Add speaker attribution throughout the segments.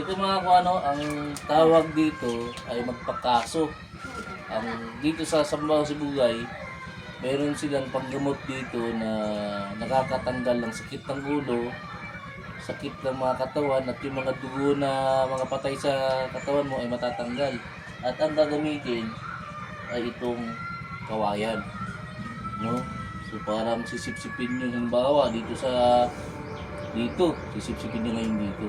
Speaker 1: ito mga kung ano, ang tawag dito ay magpakaso. Dito sa Sambao Sibugay, mayroon silang panggamot dito na nakakatanggal ng sakit ng ulo, sakit ng mga katawan, at yung mga dugo na mga patay sa katawan mo ay matatanggal. At ang gagamitin ay itong kawayan. No? So parang sisipsipin nyo, halimbawa dito sisipsipin nyo ngayon dito.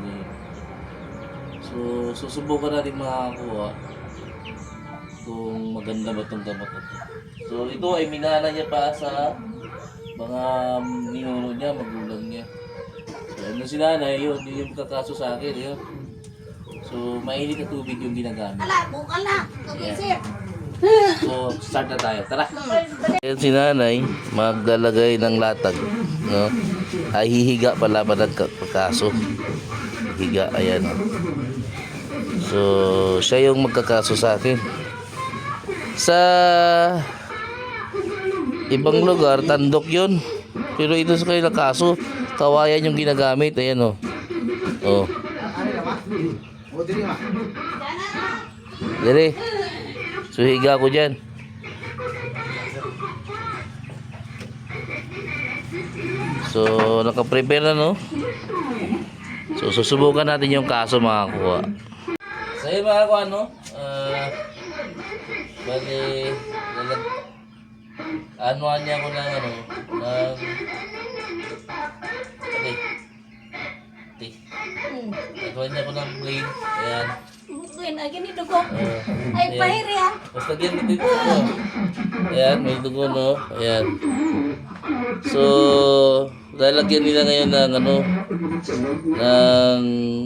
Speaker 1: So susubukan natin makakuha kung maganda ba itong gamot na ito. So ito ay minana niya pa sa mga ninuno niya, magulang niya. So ano si nanay, yun yung kakaso sa akin, yun. So mainit na tubig yung ginagamit. Yeah. So start na tayo, tara! Ayan si nanay, maglalagay ng latag, no? Ay hihiga pala pa ng kakaso. Higa, ayan. So siya yung magkakaso sa akin. Sa ibang lugar, tandok yun. Pero ito sa kanila kaso, kawayan yung ginagamit. Ayan o. Oh. Dere. So higa ko dyan. So naka-prepare na, no? So susubukan natin yung kaso makakuha. So yun mga kuha, no? Bali, anuhan niya ako ng okay. Anuhan niya ako ng blade. Ayan.
Speaker 2: Ay, ganito ko. Ay, pahiri ha.
Speaker 1: Basta ganito dito. Ayan, may dugo, no? Ayan. So, lalagyan nila ngayon ng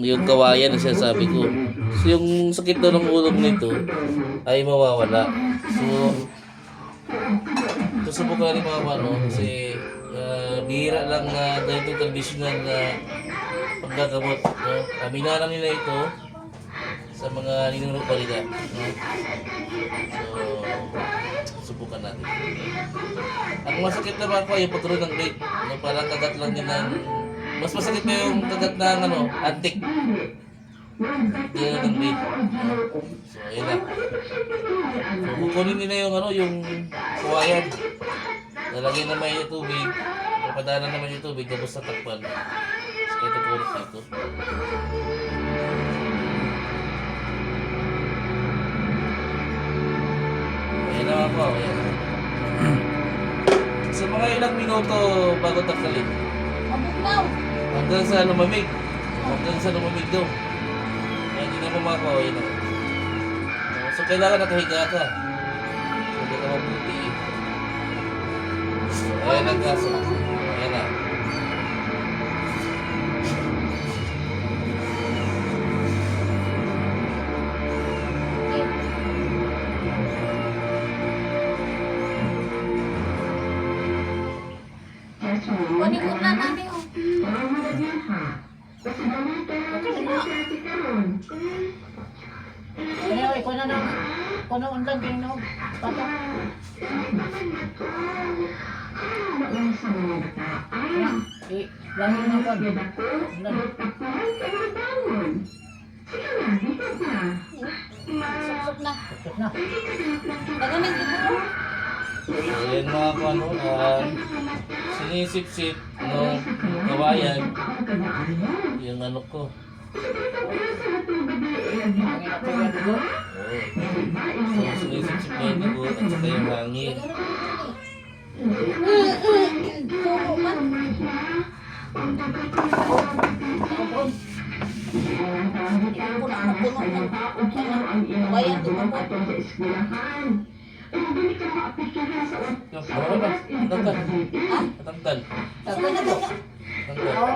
Speaker 1: yung kawayan na sinasabi ko. So, yung sakit daw ng ulo nito ay mawawala. So, susubukan natin mga kasi bihira lang na ganito traditional na paggagamot. No? Minana nila ito sa mga ninuno pa nila. No? So, subukan natin. Ang masakit na mga yung patuloy ng blade. No? Parang kagat lang din ng... Mas masakit na yung kagat ng antik. Yan ang blade. So, ayun na. So, kukunin nila yung kawayan. Lalagyan naman yung tubig. Papadala naman yung tubig. Tapos tatakpan. So, ito po ulit dito. Ayan naman po. Ayan. So, mga ilang minuto bago taktalin.
Speaker 2: Mabugnaw.
Speaker 1: Hanggang sa lumamig. Hanggang sa lumamig daw. Ayan, hindi na mamakuha. Ayan na. So, kailangan nakahiga ka. So, hindi ka mabuti. So, ayan ang kaso. Ayan na.
Speaker 2: Kunikot na namin oh.
Speaker 3: Anyway, kuno undan din no. Pata. Lagi na ko.
Speaker 2: Suksok na.
Speaker 3: Tapos na.
Speaker 2: Gagamit dito.
Speaker 1: Ayan mga sinisip-sip ng kawayan yung ko. Oo. So, sinisip-sip na yung dugo at saka yung hangin.
Speaker 2: Suko man. Puno na puno ng kawayan dito po.
Speaker 1: Tatanggal. Tatanggal.
Speaker 2: Sabi na to.
Speaker 1: Tatanggal.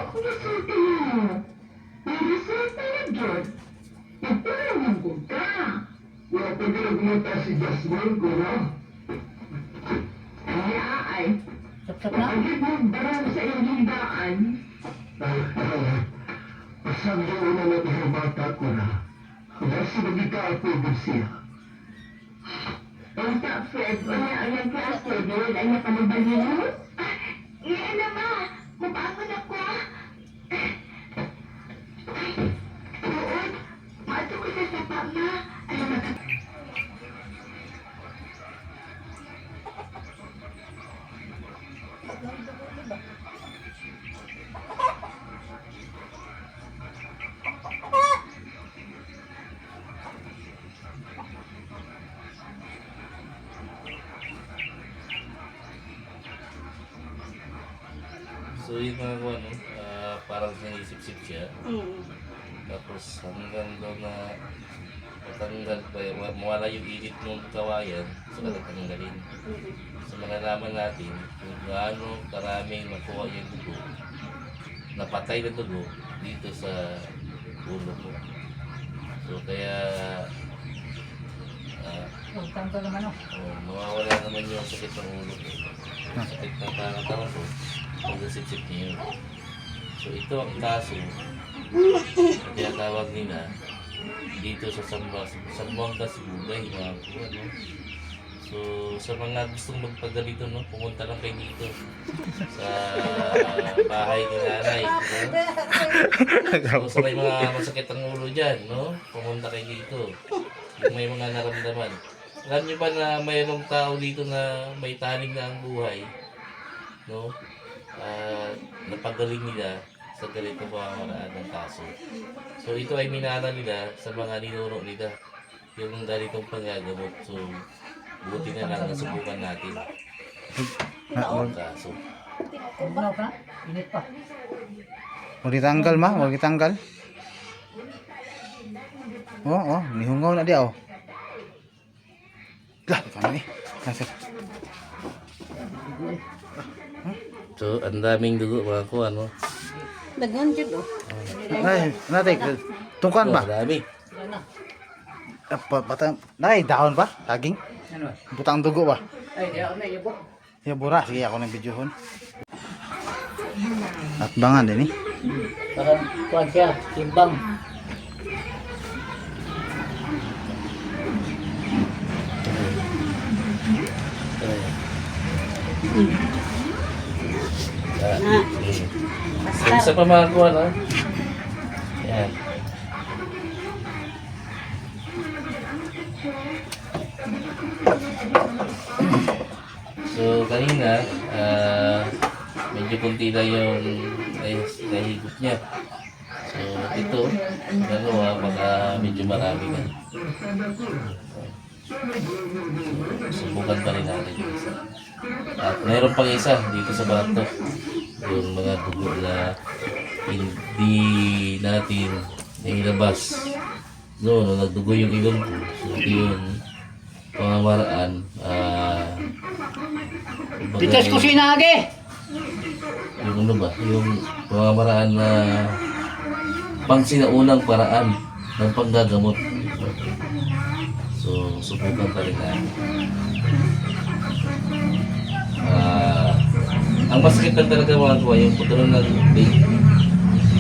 Speaker 3: Sapsap na.
Speaker 4: Pasang doon na natin ang bata ko na. Kasi magkakapagod siya.
Speaker 5: Basta, Fred, wala ang klase, doon ay napanabalinos. Iyan naman, mapapad ako. Doon,
Speaker 1: So yung mga kuha, no? Parang sinisip-sip siya.
Speaker 2: Mm.
Speaker 1: Tapos hanggang doon na matanggal pa, mawala yung init ng kawayan, so tatanggalin. So malalaman natin kung gaano karaming nakuha yung dugo, napatay na dugo dito sa ulo ko. So kaya
Speaker 3: Tanggal naman o.
Speaker 1: mawawala naman yung sakit ng ulo ko. Sakit ng pangatawan ko, pag-sip-sip niyo. So ito ang kaso, kaya tawag nila dito sa Zamboanga Sibugay, mga kuha, no? So sa mga gustong magpagalito, no, pumunta lang kayo dito sa bahay ni nanay, no? So sa may mga masakit ang ulo dyan, no, pumunta kayo dito kung may mga naramdaman. Alam niyo ba na mayroong tao dito na may taning na ang buhay, no? Napagaling nila sa ganito pamamaraan ng kaso. So ito ay minana nila sa mga ninuro nila yung ganitong panggagamot. So buti na lang nasubukan natin ang kaso.
Speaker 3: Ano ka? Init pa.
Speaker 6: Huwag ditanggal ma, huwag ditanggal. Oh, nihungaw na dia oh. Lah, kami ni. Nasir.
Speaker 1: So ang daming dugo mga kuha, no?
Speaker 2: Daghan jud oh.
Speaker 6: Ay, natay tungkan ba?
Speaker 1: Ang dami.
Speaker 3: Yan na.
Speaker 6: Batang, nay dahon ba? Daging?
Speaker 3: Ano?
Speaker 6: Butang dugo ba?
Speaker 3: Ay, di ako na ibo.
Speaker 6: Ya bura, sige ako nang videohon. At bangan din eh.
Speaker 3: Parang kuhan siya, timbang.
Speaker 1: So isa pa mga kuha, no? Yan. So kanina, medyo kunti lang yung nahigop niya. So ito, dalawa, baka medyo marami na. Subukan pa rin natin yung isa. At mayroon pang isa dito sa bato. Yung mga dugo na hindi natin nailabas. No, nung nagdugo yung ilong ko. So ito yung pamamaraan.
Speaker 3: Pitas ko sinage!
Speaker 1: Yung ano ba? Yung pamamaraan na pang sinaunang paraan ng panggagamot. So, subukan pa rin natin. Ang masakit lang talaga mga kuha, yung pagkaroon ng vape.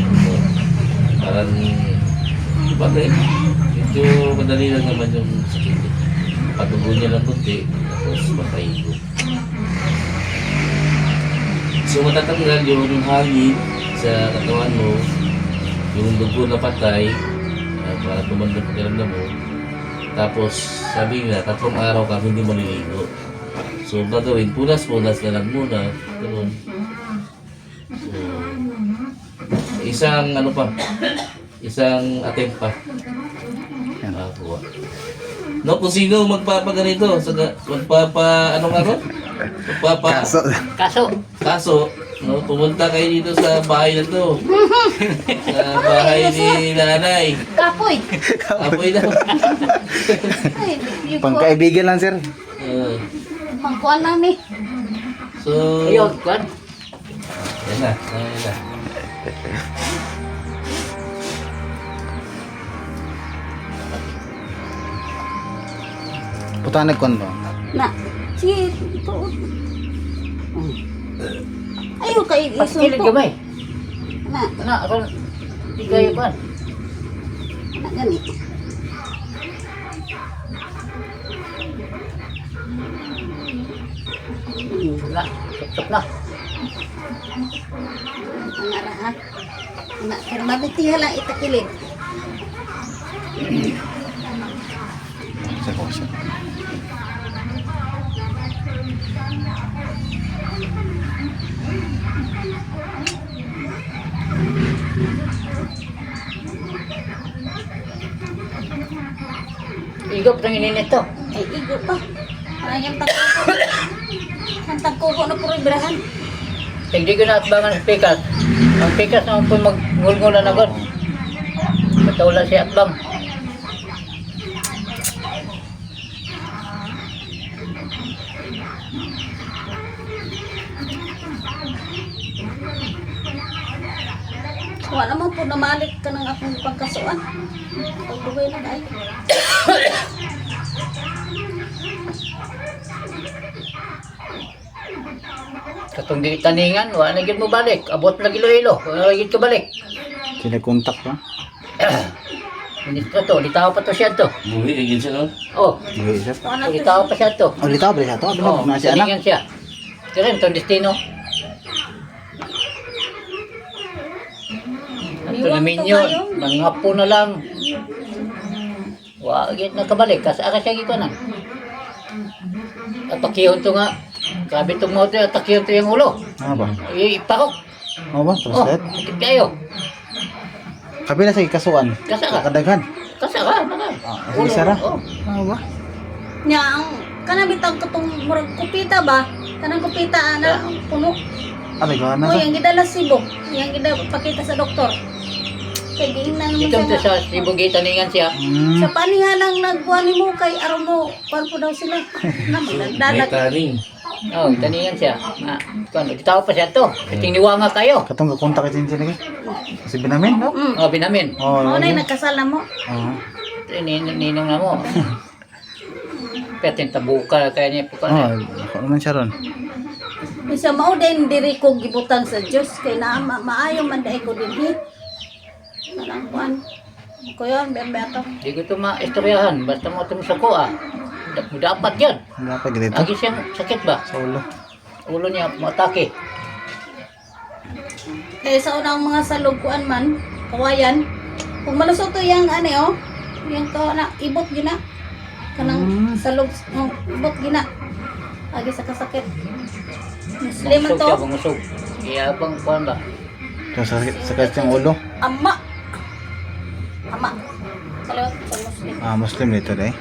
Speaker 1: So, parang, bagay, medyo madali lang naman yung sakit. Patubo niya lang kunti, tapos makahigo. So, matatanggal yung hangin sa katawan mo, yung dugo na patay, para tumanda pakiramdam mo. Tapos, sabi nga, 3 araw ka hindi maliligo. So, gagawin, punas-punas na lang muna. Ganun. So, isang ano pa, isang attempt pa. Nakakuha. No, kung sino magpapaganito, ano nga ron? Kaso, no, pumunta kayo dito sa bahay na to. Sa bahay ni nanay.
Speaker 2: Kapoy.
Speaker 1: Apoy daw.
Speaker 2: Ay, yung
Speaker 6: Pangkaibigan lang sir.
Speaker 2: pangkuan lang ni.
Speaker 1: So,
Speaker 3: Ayun, kuhan.
Speaker 1: yan na, yan na.
Speaker 6: Putanag kon ba?
Speaker 2: Na, sige, ito. Ayaw kayo
Speaker 3: Paskilid
Speaker 2: isunto.
Speaker 3: gamay.
Speaker 2: Na,
Speaker 3: Ano, ako, di kayo kuhan.
Speaker 2: na gani.
Speaker 3: Wala, tutok na.
Speaker 2: Ang arahan. Na, pero mabitihan lang itakilid.
Speaker 3: Igop ng ininit to.
Speaker 2: Ay, igo pa. Ay, ang tagkubo. Ang tagkubo na puro ibrahan.
Speaker 3: Hindi ko na atbangan ang pikas. Ang pikas naman po mag-ngul-ngulan agad. Matawala si atbang.
Speaker 2: Wala naman po namalik ka ng akong pagkasuan. Pagdugay na dahil.
Speaker 3: Katong di taningan, wala na gid mo balik. Abot na Iloilo. Wala na gid ka balik.
Speaker 6: Kinakontak pa.
Speaker 3: Ministro to, litaw pa to siya to.
Speaker 1: Buhi, agad siya, no?
Speaker 3: Oh,
Speaker 6: Diyo isa.
Speaker 2: Wala
Speaker 3: litaw pa siya to.
Speaker 6: Oh, litaw ba siya to?
Speaker 3: Oh,
Speaker 6: Ano na si anak?
Speaker 3: taningan siya. Kaya itong destino. Ito na minyo, mga po na lang. Wag nakabalik, kasi siya giko na. Atakihon to nga. Sabi itong motor, atakihon to yung ulo.
Speaker 6: Ano ba?
Speaker 3: Ipakok.
Speaker 6: Ano ba?
Speaker 3: Oh,
Speaker 6: Translate?
Speaker 3: itik kayo.
Speaker 6: Kabila sa ikasuan.
Speaker 3: Kasa ka.
Speaker 6: Kadaghan.
Speaker 3: Kasi ka, naka.
Speaker 6: Sige, Sarah.
Speaker 3: Oh.
Speaker 6: Ano ba?
Speaker 2: Nya, ang kanabitang katong murag kupita ba? Kanang kupita ana puno.
Speaker 6: Ano gana
Speaker 2: O,
Speaker 6: sa?
Speaker 2: yung gidala Cebu. Yung gidala pakita sa doktor. Kaya giingnan naman
Speaker 3: Itong to
Speaker 2: siya.
Speaker 3: sa Cebu taningan siya.
Speaker 2: Sa paniha lang nagkuhan mo kay aron mo. Kuhan po daw sila. Na,
Speaker 1: May
Speaker 2: magdalag.
Speaker 1: kaning.
Speaker 3: Oh, taningan siya. Kung ditaw pa siya to. Tingniwa nga kayo.
Speaker 6: Katong kakontak ka lagi. Kasi binamin, no?
Speaker 3: Oh, binamin.
Speaker 6: Oh,
Speaker 2: Mao na
Speaker 6: lagi.
Speaker 2: yung nagkasal na mo.
Speaker 6: Oo.
Speaker 3: Ninong na mo. Petin tabuka kaya niya po
Speaker 6: Oh, ako naman siya ron.
Speaker 2: Isa mao din diri ko gibutang sa Dios kay na maayo man dai ko dinhi. Parang kuan. Ko yon beto.
Speaker 3: Di ko ito maistoryahan. Basta mo ito sa kuha. Dapat yan.
Speaker 6: Dapat ganito.
Speaker 3: Lagi siyang sakit ba?
Speaker 6: Sa ulo.
Speaker 3: Ulo niya matake.
Speaker 2: Kaya sa unang mga salugkuan man, kawayan, kung malusot to yung ano yung na ibot gina. Kanang salug, ibot gina. Agi sa kasakit. Muslim man
Speaker 3: Bangusog
Speaker 2: to.
Speaker 3: siya, bangusog. Kaya bang kuhan ba?
Speaker 6: Sa sakit yung ulo.
Speaker 2: Ama. Ama. Kalawat sa Muslim.
Speaker 6: Muslim dito dai.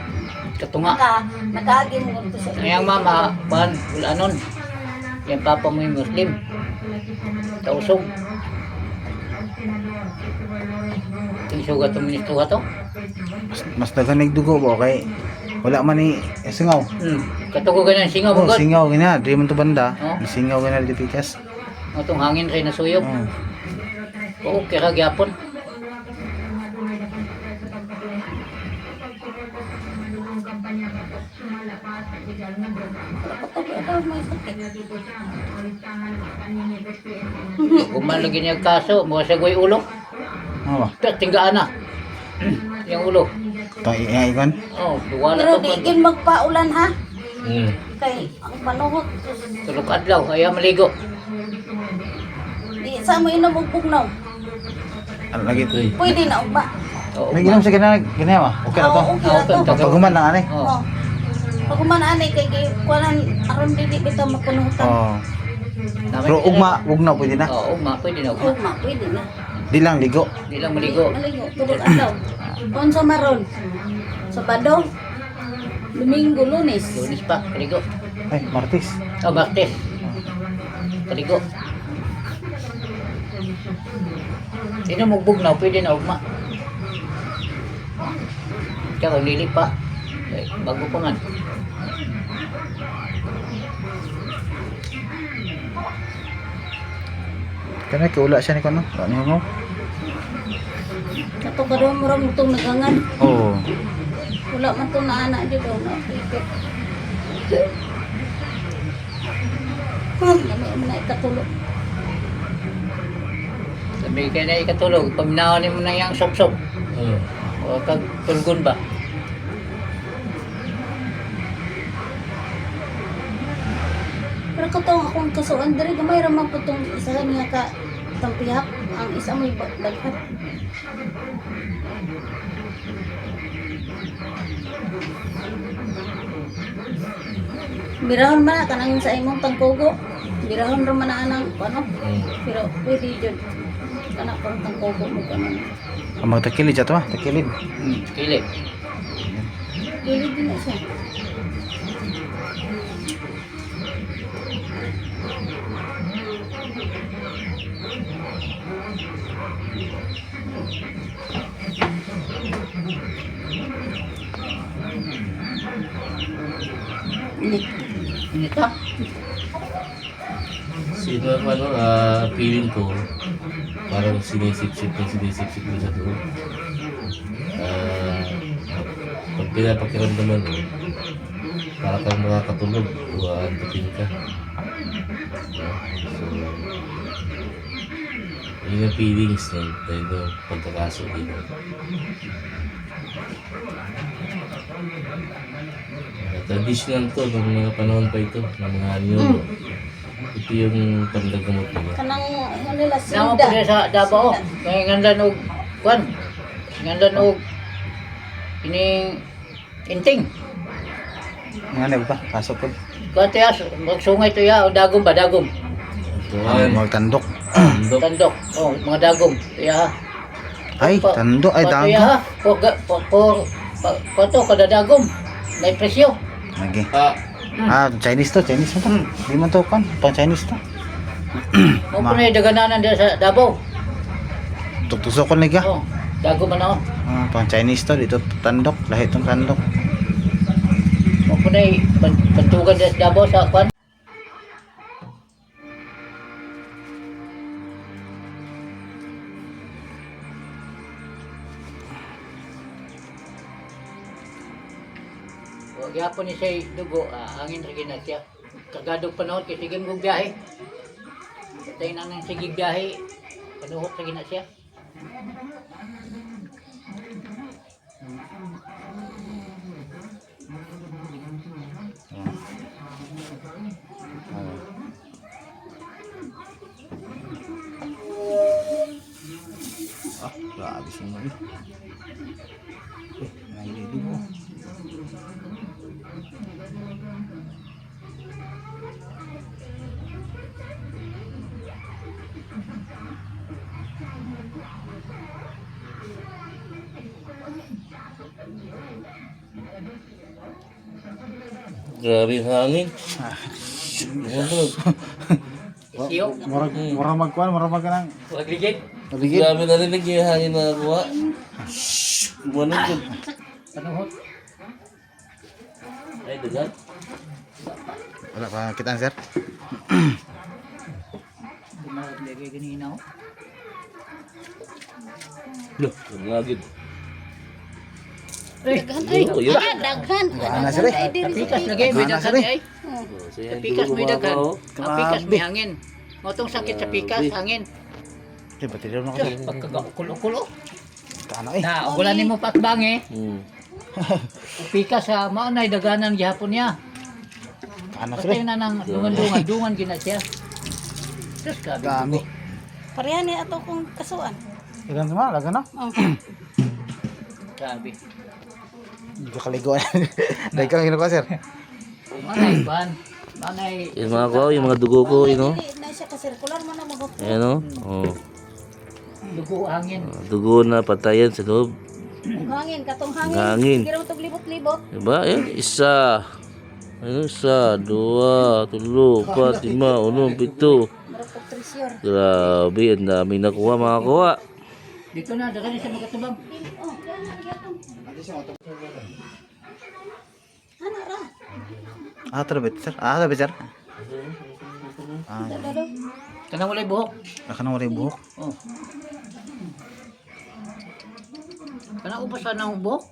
Speaker 3: Katunga.
Speaker 2: Nakaagi mo to sa
Speaker 3: Ngayang mama, kuhan, wala nun. Yung papa mo yung Muslim. Tausog. Tingsuga itong ministro to.
Speaker 6: Mas daghan nagdugo ba kay wala man ni singaw.
Speaker 3: Katugo ganyan, singaw
Speaker 6: Oh,
Speaker 3: mo god.
Speaker 6: singaw gina, di man to banda.
Speaker 3: Oh.
Speaker 6: Singaw gina di pikas.
Speaker 3: Itong hangin rin nasuyok.
Speaker 6: Oh.
Speaker 3: Oo, kira gyapon. Kuman lagi niya kaso, mga sagoy ulo.
Speaker 6: Ano ba?
Speaker 3: Pero tinggaan na. Yung ulo.
Speaker 6: Tong iikon.
Speaker 3: Oh, duwa na
Speaker 2: Pero
Speaker 3: to.
Speaker 2: di gin magpaulan ha.
Speaker 1: Hmm.
Speaker 2: Kay ang manuhot.
Speaker 3: Tulog adlaw, ayaw maligo.
Speaker 2: Di sa mo inom og pugnaw.
Speaker 6: Ano lagi to?
Speaker 2: Pwede na ugba.
Speaker 3: Oo,
Speaker 6: May ginom sa gina gina ba? Okay na to.
Speaker 2: Oo, okay na to.
Speaker 6: Paguman lang ani.
Speaker 3: Oo.
Speaker 2: Oh. Pag kumanaan kay kuanan aron dili bitaw mapunutan.
Speaker 6: Oh.
Speaker 3: Namin
Speaker 6: Pero
Speaker 3: sila-
Speaker 6: ugma, ugna pwede na.
Speaker 3: Oo, ugma, pwede na ugma.
Speaker 2: Ugma pwede na.
Speaker 6: Di lang ligo.
Speaker 3: Di lang maligo.
Speaker 2: Maligo tulog adlaw. Unsa maron? Sabado. Domingo, Lunes.
Speaker 3: Lunes pa, kaligo.
Speaker 6: Ay, Martis.
Speaker 3: Oh, Martes. Kaligo. Sino mugbog na, pwede na ugma. Kaya kung lili pa, bago pa man.
Speaker 6: Kana kay wala siya ni kono. Wala ni mo.
Speaker 2: Kato ka daw mo ram itong nagangan.
Speaker 6: Oh.
Speaker 2: Wala man itong naanak di daw na. Dami mo na ikatulog.
Speaker 3: Sabi kayo na ikatulog, paminawanin mo na yung sok-sok.
Speaker 1: Hmm.
Speaker 3: O kag tulgon ba?
Speaker 2: Pero katong akong kasuan diri gamay ra man po tong isa niya ka tampihak ang isa mo daghan. Birahon man na kanang sa imong tangkugo. Birahon ra man na anang ano. Pero pwede jud. Kana pang tangkugo mo kanon.
Speaker 6: Ang magtakilid siya to, takilid.
Speaker 3: Kili.
Speaker 2: Gilid din na siya. Init.
Speaker 3: Init ha?
Speaker 1: Sino ang ano, feeling ko, parang sinisip-sip ko sa doon. Pag pinapakiramdaman mo, para kang makakatulog o antipin ka. So, yun yung feelings na dahil yung pagkakaso dito. Traditional to, ng mga panahon pa ito, ng mga anyo. Ito yung pandagamot nila.
Speaker 2: Kanang ano nila
Speaker 3: Nama
Speaker 2: sinda.
Speaker 3: po siya sa Davao. Kaya ngandan og kwan. Ngandan og kining inting.
Speaker 6: Nga ba? Kaso po.
Speaker 3: Kwan tiya, magsungay to ya, o dagom ba, dagom.
Speaker 1: Ito ay,
Speaker 6: Magtandok.
Speaker 1: tandok.
Speaker 3: Tandok. Oh, mga dagom. Tiya ha.
Speaker 6: Ay, tandok. Ay,
Speaker 3: Tiya
Speaker 6: dago.
Speaker 3: ha. Po to, kada dagom. May presyo.
Speaker 6: Lagi.
Speaker 1: Ah,
Speaker 6: Chinese to. Chinese mo to. Di man to kan. Pang Chinese to.
Speaker 3: Mo po na yung dagananan dyan sa Davao.
Speaker 6: Tuktusok ko lagi.
Speaker 3: Oh, dagom man ako.
Speaker 6: Pang Chinese to. Dito tandok. Lahit tong tandok.
Speaker 3: Mo po na yung pantugan dyan sa Davao sa kwan. O, gihapon ni siya dugo, hangin rin na siya. Kagadog panahon, kaya sige mong biyahe. Tayo na nang sige biyahe, panuhok rin na siya.
Speaker 6: Grabe siya mo. Nalili mo.
Speaker 1: grabe yung hangin. Ano?
Speaker 3: Siyo,
Speaker 6: Murang magkuhan. Murang magkanang.
Speaker 3: wagligid.
Speaker 6: Nabigit.
Speaker 1: Grabe narinig yung hangin na kuha. Buwanan ko.
Speaker 3: Panuhok.
Speaker 1: Ay, dagat.
Speaker 6: Wala pa kita sir.
Speaker 3: Lumagay ganina ako.
Speaker 1: Loh, lagid.
Speaker 3: Ay,
Speaker 1: Oh, yun.
Speaker 2: Daghan.
Speaker 6: Daghan na, sir, eh.
Speaker 2: Ay, diri
Speaker 3: pikas
Speaker 2: sa-
Speaker 3: lagi, may
Speaker 6: Mana,
Speaker 3: daghan
Speaker 6: sir, eh.
Speaker 3: ay.
Speaker 1: So,
Speaker 3: Sa
Speaker 1: yan,
Speaker 3: pikas
Speaker 1: dulo
Speaker 3: may daghan.
Speaker 1: bumaba, oh.
Speaker 3: Ang pikas may hangin. Motong sakit sa pikas,
Speaker 1: Grabe.
Speaker 3: hangin.
Speaker 6: Di ba tinaw na ko?
Speaker 3: Pagkagakulo-kulo.
Speaker 6: Kano eh.
Speaker 3: Na, wala ni mo patbang eh.
Speaker 1: Hmm.
Speaker 3: Ang pikas sa maanay daganan gihapon niya.
Speaker 6: Kano sir.
Speaker 3: Patay na nang dungan-dungan, dungan gina siya. Diyos ka,
Speaker 6: Dami.
Speaker 2: Pareha ni ato kong kasuan.
Speaker 6: Ilan naman? Laga na?
Speaker 2: Oh.
Speaker 3: sabi.
Speaker 6: Hindi ko kaligo. Dahil kang hino ka sir.
Speaker 3: Manay ban. Manay.
Speaker 1: Yung mga ko, yung mga dugo ko, you know.
Speaker 2: Dili na siya ka circular man na mag
Speaker 1: Ayan, oh. Oh.
Speaker 3: Dugo hangin.
Speaker 1: Dugo na patayan sa loob.
Speaker 2: hangin katong hangin.
Speaker 1: Hangin.
Speaker 2: Hindi naman to libot-libot.
Speaker 1: Diba? Ayan, isa. Ano, isa, dua, tulo, pat, lima, uno, pito.
Speaker 2: Marap og treasure.
Speaker 1: Grabe, ang dami nakuha, mga kuha.
Speaker 3: Dito na, dagan siya magkatubang.
Speaker 2: Oh, yan na gyapon. Ana ra.
Speaker 6: Trabit sir. Trabit sir.
Speaker 2: Dado.
Speaker 3: Kanang walay buhok.
Speaker 6: Naka na wala yung buhok.
Speaker 3: Oh. Kanang ubos sa nang buhok.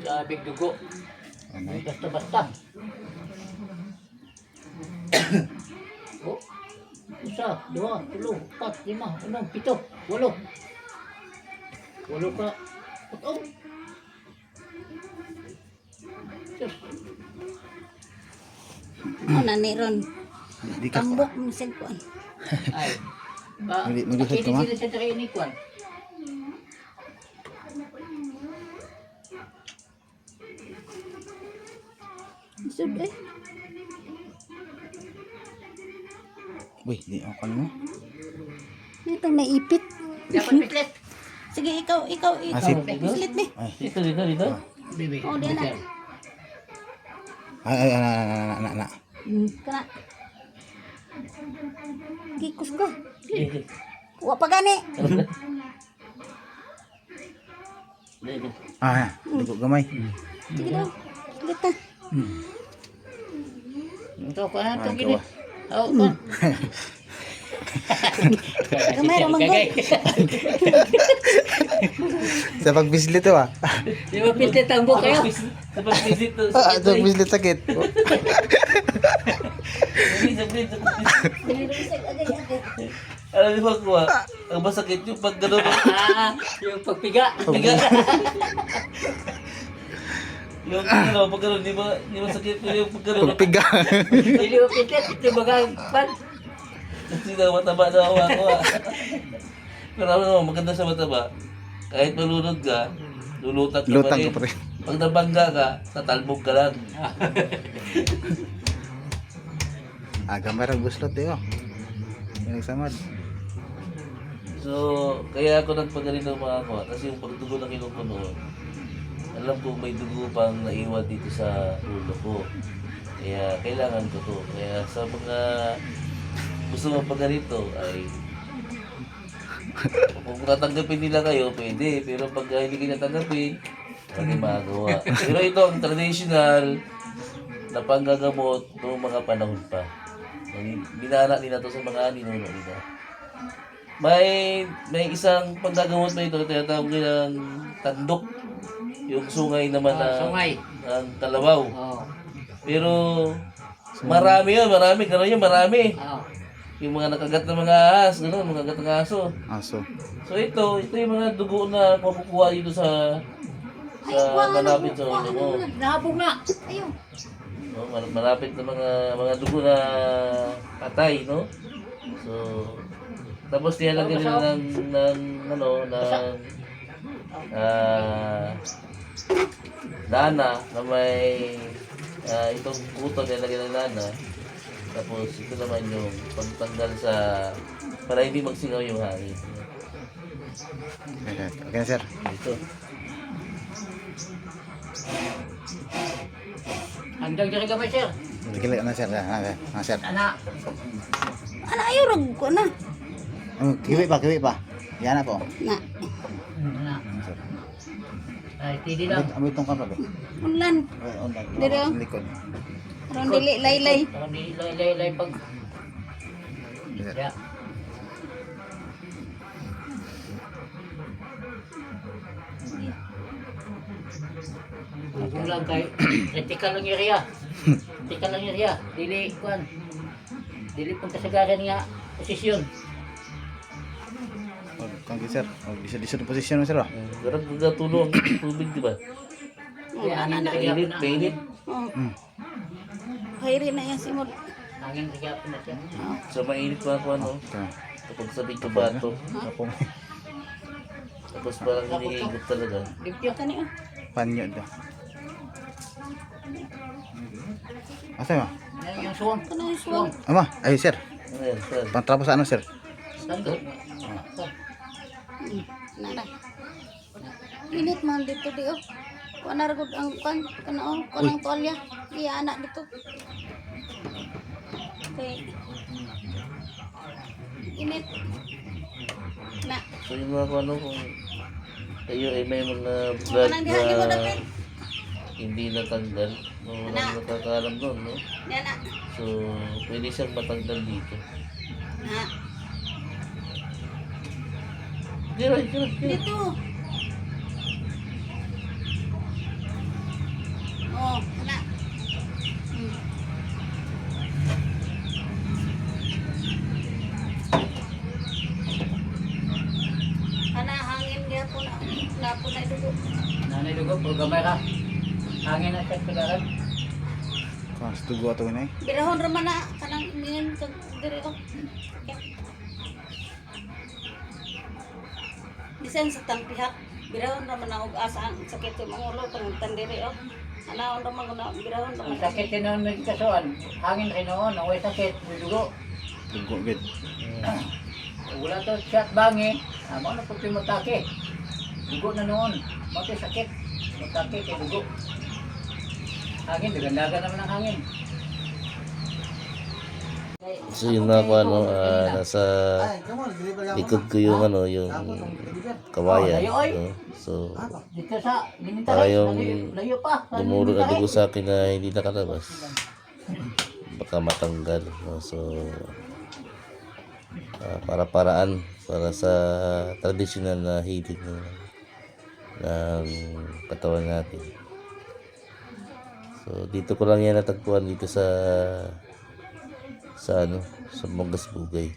Speaker 3: Sabi dugo. Basta-basta. Oh. Isa, dua, tulo, empat, lima, enam, pito, walo. Walo ka. Oh. Diyos.
Speaker 2: Ana ni ron.
Speaker 6: Di ka.
Speaker 2: Tambok mo cellphone.
Speaker 3: Ay.
Speaker 6: Maglisod ka, ma?
Speaker 3: Hindi sila sa inikwan.
Speaker 2: Sud eh.
Speaker 6: Uy, di ako mo.
Speaker 2: Ito naipit.
Speaker 3: Dapat pislit.
Speaker 2: Sige, ikaw.
Speaker 6: Asip.
Speaker 2: Pislit ni.
Speaker 6: Ay,
Speaker 1: Dito.
Speaker 3: Bibi.
Speaker 2: Oh, di na.
Speaker 6: ay, na.
Speaker 2: Kana. Gikus ko. Wa pa gani.
Speaker 1: Dito.
Speaker 6: Dugo gamay.
Speaker 2: Sige daw. Pilit na.
Speaker 3: Ito ko na ito
Speaker 6: Ay,
Speaker 3: gini.
Speaker 6: kawa.
Speaker 3: Oh, kon.
Speaker 2: Gamay ra man ko.
Speaker 6: Sa pagbislit to ah.
Speaker 3: Di ba pislit ang buhok kayo?
Speaker 1: Sa pag-visit to.
Speaker 6: Sa pagbislit sakit.
Speaker 1: Saglit.
Speaker 2: Nilusag agay.
Speaker 1: Alam niyo ba kuha? Ang masakit yung pag gano'n.
Speaker 3: Yung pagpiga.
Speaker 1: Bigat. Yung pag gano'n, di ba sakit yung pag gano'n?
Speaker 6: Pagpiga.
Speaker 3: Dili mo pislit. Ito bagang pan.
Speaker 1: Kasi na mataba na ako. Pero ano naman, maganda sa mataba. Kahit malunod ka, lulutang ka
Speaker 6: Lutang
Speaker 1: pa rin.
Speaker 6: ka pa rin.
Speaker 1: Pag nabangga ka, tatalbog ka lang.
Speaker 6: Gamay ra guslot eh oh. Yung samad.
Speaker 1: So, kaya ako nagpagaling ng mga kuha. Kasi yung pagdugo na kinuko noon, alam ko may dugo pang naiwan dito sa ulo ko. Kaya kailangan ko to. Kaya sa mga gusto magpaganito ay kung tatanggapin nila kayo, pwede. Pero pag hindi kayo natanggapin, hindi magawa. Pero ito ang traditional na panggagamot noong mga panahon pa. Binana nila to sa mga ninuno nila. May isang panggagamot na ito, tinatawag nilang tandok. Yung sungay naman na
Speaker 3: Sungay.
Speaker 1: ang kalabaw.
Speaker 3: Oh.
Speaker 1: Pero marami yun, marami.
Speaker 3: Oh.
Speaker 1: Yung mga nakagat na mga ahas, gano'n, mga nakagat ng aso.
Speaker 6: Aso.
Speaker 1: So ito yung mga dugo na makukuha dito sa malapit sa ulo mo.
Speaker 3: Nahabog na.
Speaker 2: Ayun.
Speaker 1: No, malapit na mga dugo na patay, no? So, tapos nilalagyan nila ng lana na may itong kuto nilalagyan ng lana. Tapos ito naman yung pagtanggal sa para hindi magsingaw yung hangin.
Speaker 6: Okay na sir.
Speaker 1: Ito.
Speaker 3: Handang diri gamay sir.
Speaker 6: Gila na sir. Sir.
Speaker 3: Ana.
Speaker 2: Ana ayo rag ko na.
Speaker 6: Kiwi pa. Yan na po.
Speaker 2: Na.
Speaker 3: Ana. Ay, tidi lang.
Speaker 6: Amoy tong kamera.
Speaker 2: Unlan. Diri, oh.
Speaker 6: Likod.
Speaker 2: Ron dili laylay.
Speaker 3: Parang di lay pag. Ya. Kung lang kay critical lang area. Critical lang area. Dili kuan. Dili pun kasagaran nga posisyon.
Speaker 6: Thank you sir. Disa na posisyon mo sir.
Speaker 1: Garang gagatulo ang tubig, di ba?
Speaker 3: Kaya hangin na
Speaker 1: Mainit.
Speaker 2: Oh. Hayri na yan si Mod.
Speaker 3: Hangin na gyapon na siya.
Speaker 1: Sa mainit mga kuha, no?
Speaker 6: Okay.
Speaker 1: Kapag sabing kabato.
Speaker 6: Ako
Speaker 1: Tapos parang hinihigot talaga.
Speaker 3: Limpyo.
Speaker 2: Kani oh.
Speaker 6: panyo do. Asa mo?
Speaker 3: Yan yung suwang.
Speaker 2: Kana yung suwang.
Speaker 6: Ama, ay sir.
Speaker 1: Ano yan, sir?
Speaker 6: Pantrapo sa ano sir?
Speaker 3: Tando.
Speaker 2: Nara. Init man dito di oh. Kuana ra gud ang kan kana oh, kanang tolya. Iya anak dito. Okay. Init. Na.
Speaker 1: So yung mga kung ano kung kayo ay may mga blood
Speaker 2: Kanang diha mo
Speaker 1: na
Speaker 2: dapit.
Speaker 1: hindi natanggal. No, walang nakakaalam doon, no?
Speaker 2: Yan na.
Speaker 1: So, pwede siyang matanggal dito.
Speaker 2: Na.
Speaker 1: Kira.
Speaker 2: Dito. Oh, na. Ana hangin dia po na. Lapo na ito.
Speaker 3: Nanay dugo, pag gamay ka. Hangin na siya kagaran.
Speaker 6: Kas tugo ato ni.
Speaker 2: Birahon raman na kanang ingin kag diri oh. Bisan sa tangpihak, birahon raman na og asa ang sakit sa mga ulo panguntan diri oh. Anaon raman ko na birahon
Speaker 3: Ang
Speaker 2: raman.
Speaker 3: sakit din noon may kasuan. Hangin rin noon, away sakit, may dugo.
Speaker 6: Dugo gid.
Speaker 3: Wala to shot bangi. Amo na puti matake. Dugo na noon. Mati sakit. Matake kay dugo. Hangin, dagan-dagan naman ang hangin.
Speaker 1: So yun na ako nasa likod ko yung yung kawayan. No? So
Speaker 3: Dito sa
Speaker 1: para
Speaker 3: Limintares,
Speaker 1: yung
Speaker 3: layo pa. Sa
Speaker 1: dumuro na dugo
Speaker 3: Limintares.
Speaker 1: sa akin na hindi nakalabas. Baka matanggal. No? So para-paraan para sa traditional na healing ng katawan natin. So dito ko lang yan natagpuan dito sa Mangas Bugay.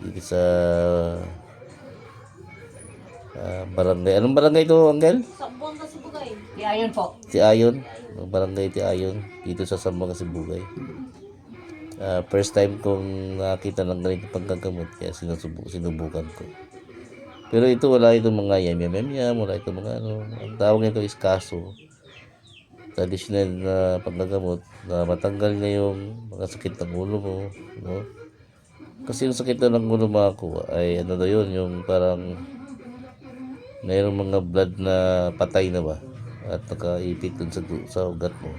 Speaker 1: Dito sa barangay. Anong barangay ito, Angel?
Speaker 2: Sa buwan kasi bugay.
Speaker 3: Di ayon po.
Speaker 1: Ti Ayon. Barangay Ti Ayon. Dito sa Mangas Bugay. First time kong nakita ng ganito paggagamot kaya sinubukan ko. Pero ito wala itong mga yam, wala itong mga ang tawag nito is kaso. Traditional na paggagamot na matanggal niya yung mga sakit ng ulo mo, no? Kasi yung sakit ng ulo makakuha ay ano daw yun, yung parang mayroong mga blood na patay na ba at nakaipit dun sa ugat mo.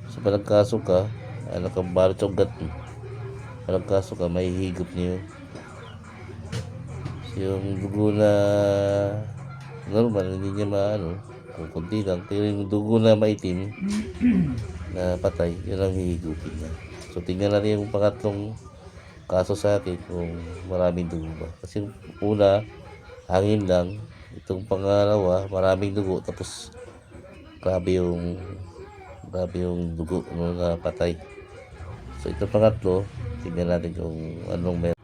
Speaker 1: So pag nagkaso ka, nakabalot sa ugat mo. Pag nagkaso ka, may higop niyo. So yung dugo na normal, hindi niya maano, kung kunti lang, pero yung dugo na maitim na patay, yun ang hihigupin niya. So tingnan natin yung pangatlong kaso sa akin kung maraming dugo ba. Kasi yung una, hangin lang. Itong pangalawa, maraming dugo. Tapos grabe yung dugo na patay. So itong pangatlo, tingnan natin kung anong meron.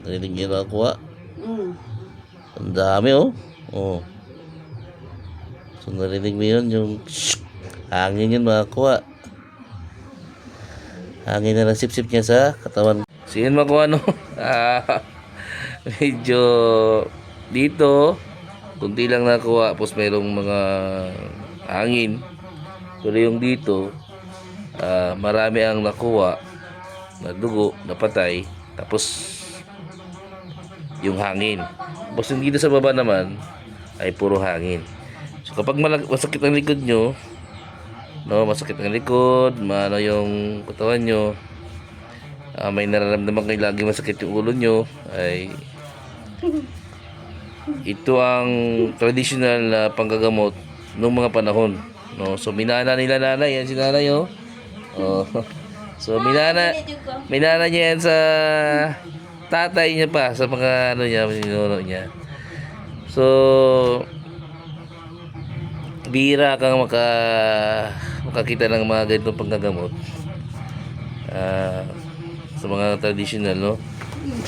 Speaker 1: Narinig niyo na ako Ang dami oh. So narinig mo yun yung hangin yun makakuha. Hangin na sip-sip niya sa katawan. So yun makuha medyo dito kunti lang nakuha tapos mayroong mga hangin. Pero yung dito marami ang nakuha na dugo na patay tapos yung hangin. Tapos yung dito sa baba naman ay puro hangin. So kapag masakit ang likod nyo, masakit ang likod, maano yung katawan nyo, may nararamdaman kayo lagi masakit yung ulo nyo, ay ito ang traditional na panggagamot ng mga panahon. No? So minana nila nanay, yan si nanay oh. So minana niya yan sa tatay niya pa sa mga ninuno niya. So bihira kang makakita ng mga ganitong panggagamot sa mga traditional, no?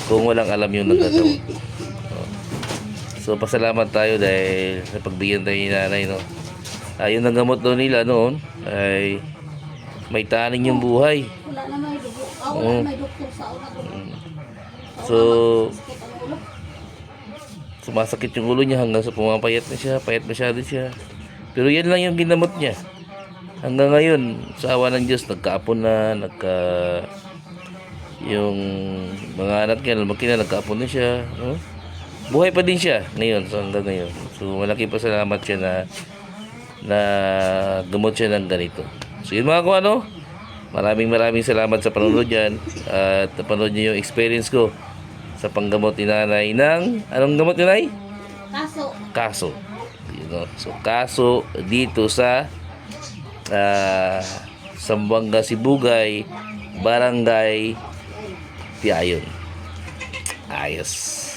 Speaker 1: Kung walang alam yung naggagamot. So pasalamat tayo dahil napagbigyan tayo ni nanay, no? Yung nanggamot daw nila noon ay may taning yung buhay.
Speaker 2: Wala na may dugo. Wala na may doktor sa una.
Speaker 1: So sumasakit yung ulo niya hanggang sa pumapayat na siya, payat masyado siya. Pero yan lang yung ginamot niya. Hanggang ngayon, sa awa ng Diyos, nagkaapon na, yung mga anak niya, lumaki na, nagkaapon na siya. No? Buhay pa din siya ngayon, so hanggang ngayon. So malaki pa salamat siya na gamot siya ng ganito. So yun mga kung maraming salamat sa panonood yan. At napanood niyo yung experience ko sa panggamot ni nanay ng, anong gamot ni nanay? Kaso. So kaso dito sa Zamboanga Sibugay, Barangay Ti Ayon. Ayos.